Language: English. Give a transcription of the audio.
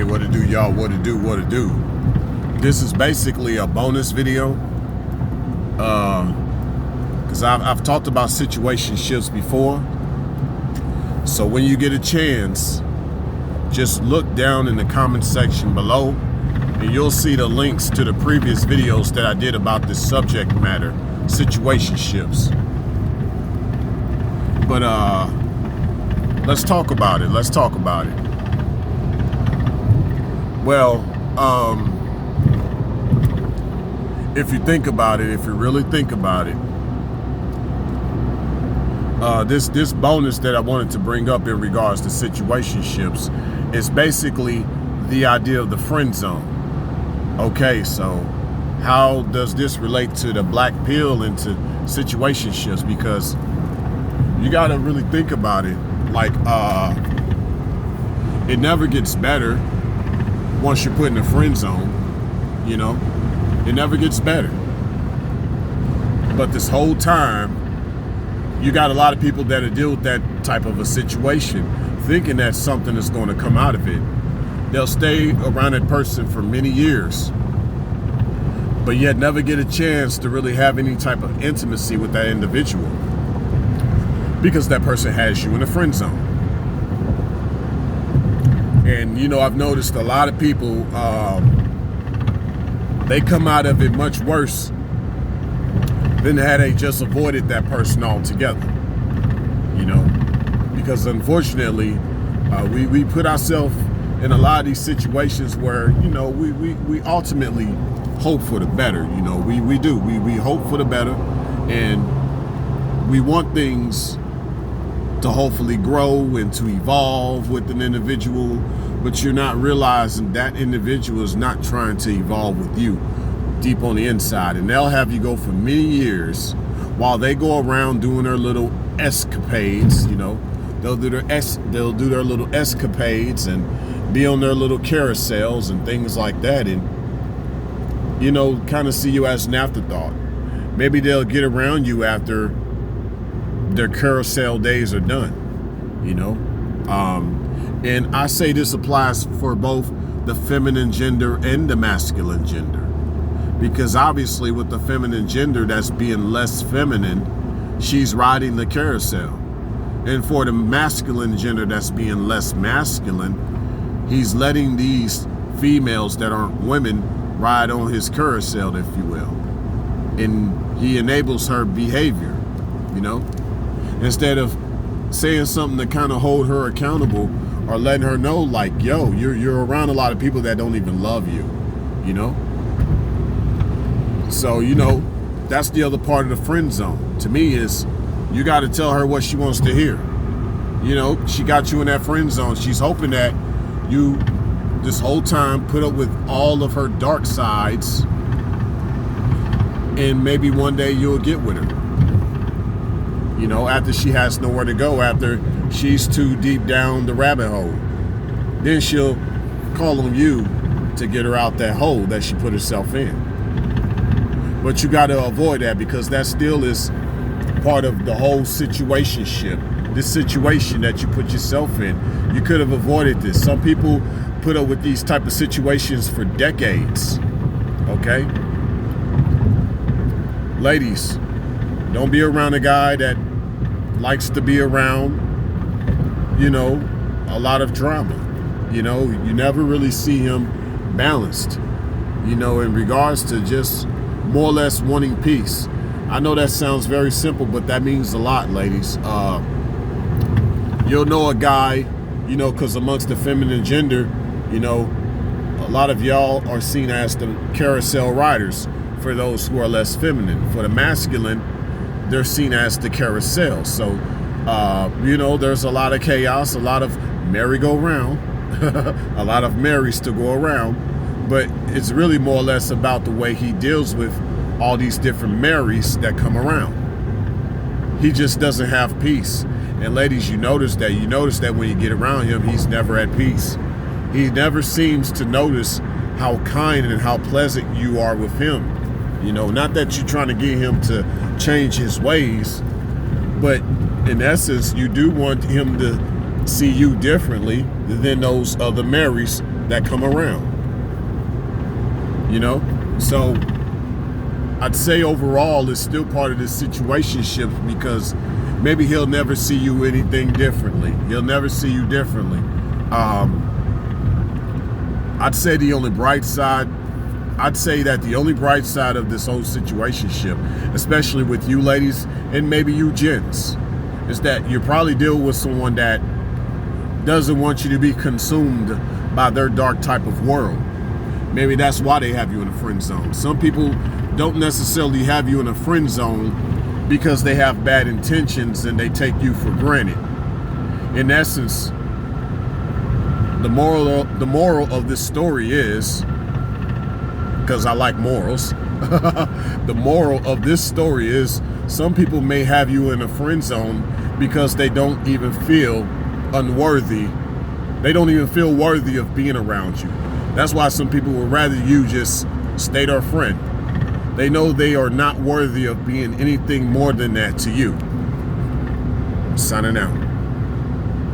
Hey, what to do, y'all? What to do? This is basically a bonus video because I've talked about situationships before. So when you get a chance, just look down in the comment section below and you'll see the links to the previous videos that I did about this subject matter, situationships. But let's talk about it. Well, if you think about it, if you really think about it, this bonus that I wanted to bring up in regards to situationships is basically the idea of the friend zone. Okay, so how does this relate to the black pill and to situationships? Because you got to really think about it. Like, it never gets better once you're put in a friend zone, you know, it never gets better. But this whole time, you got a lot of people that deal with that type of a situation, thinking that something is going to come out of it. They'll stay around that person for many years, but yet never get a chance to really have any type of intimacy with that individual because that person has you in a friend zone. And, you know, I've noticed a lot of people, they come out of it much worse than had they just avoided that person altogether, you know, because unfortunately, we put ourselves in a lot of these situations where, you know, we ultimately hope for the better, you know, we hope for the better, and we want things to hopefully grow and to evolve with an individual, but you're not realizing that individual is not trying to evolve with you deep on the inside, and they'll have you go for many years while they go around doing their little escapades. You know, they'll do their little escapades and be on their little carousels and things like that, and, you know, kind of see you as an afterthought. Maybe they'll get around you after their carousel days are done, you know. And I say this applies for both the feminine gender and the masculine gender, because obviously with the feminine gender that's being less feminine, she's riding the carousel, and for the masculine gender that's being less masculine, he's letting these females that aren't women ride on his carousel, if you will, and he enables her behavior, you know. Instead of saying something to kind of hold her accountable or letting her know, like, yo, you're around a lot of people that don't even love you, you know? So, you know, that's the other part of the friend zone to me, is you got to tell her what she wants to hear. You know, she got you in that friend zone. She's hoping that you, this whole time, put up with all of her dark sides, and maybe one day you'll get with her. You know, after she has nowhere to go, after she's too deep down the rabbit hole, then she'll call on you to get her out that hole that she put herself in. But you got to avoid that, because that still is part of the whole situationship, this situation that you put yourself in. You could have avoided this. Some people put up with these type of situations for decades, okay? Ladies, don't be around a guy that likes to be around, you know, a lot of drama. You know, you never really see him balanced, you know, in regards to just more or less wanting peace. I know that sounds very simple, but that means a lot, ladies. You'll know a guy, you know, because amongst the feminine gender, you know, a lot of y'all are seen as the carousel riders for those who are less feminine. For the masculine, they're seen as the carousel. So, you know, there's a lot of chaos, a lot of merry-go-round, a lot of Marys to go around, but it's really more or less about the way he deals with all these different Marys that come around. He just doesn't have peace. And ladies, you notice that when you get around him, he's never at peace. He never seems to notice how kind and how pleasant you are with him. You know, not that you're trying to get him to change his ways, but in essence, you do want him to see you differently than those other Marys that come around. You know? So I'd say overall it's still part of this situationship, because maybe he'll never see you anything differently. He'll never see you differently. I'd say the only bright side, I'd say that the only bright side of this whole situationship, especially with you ladies and maybe you gents, is that you probably deal with someone that doesn't want you to be consumed by their dark type of world. Maybe that's why they have you in a friend zone. Some people don't necessarily have you in a friend zone because they have bad intentions and they take you for granted. In essence, the moral of this story is, because I like morals, the moral of this story is some people may have you in a friend zone because they don't even feel unworthy. They don't even feel worthy of being around you. That's why some people would rather you just stay their friend. They know they are not worthy of being anything more than that to you. Signing out.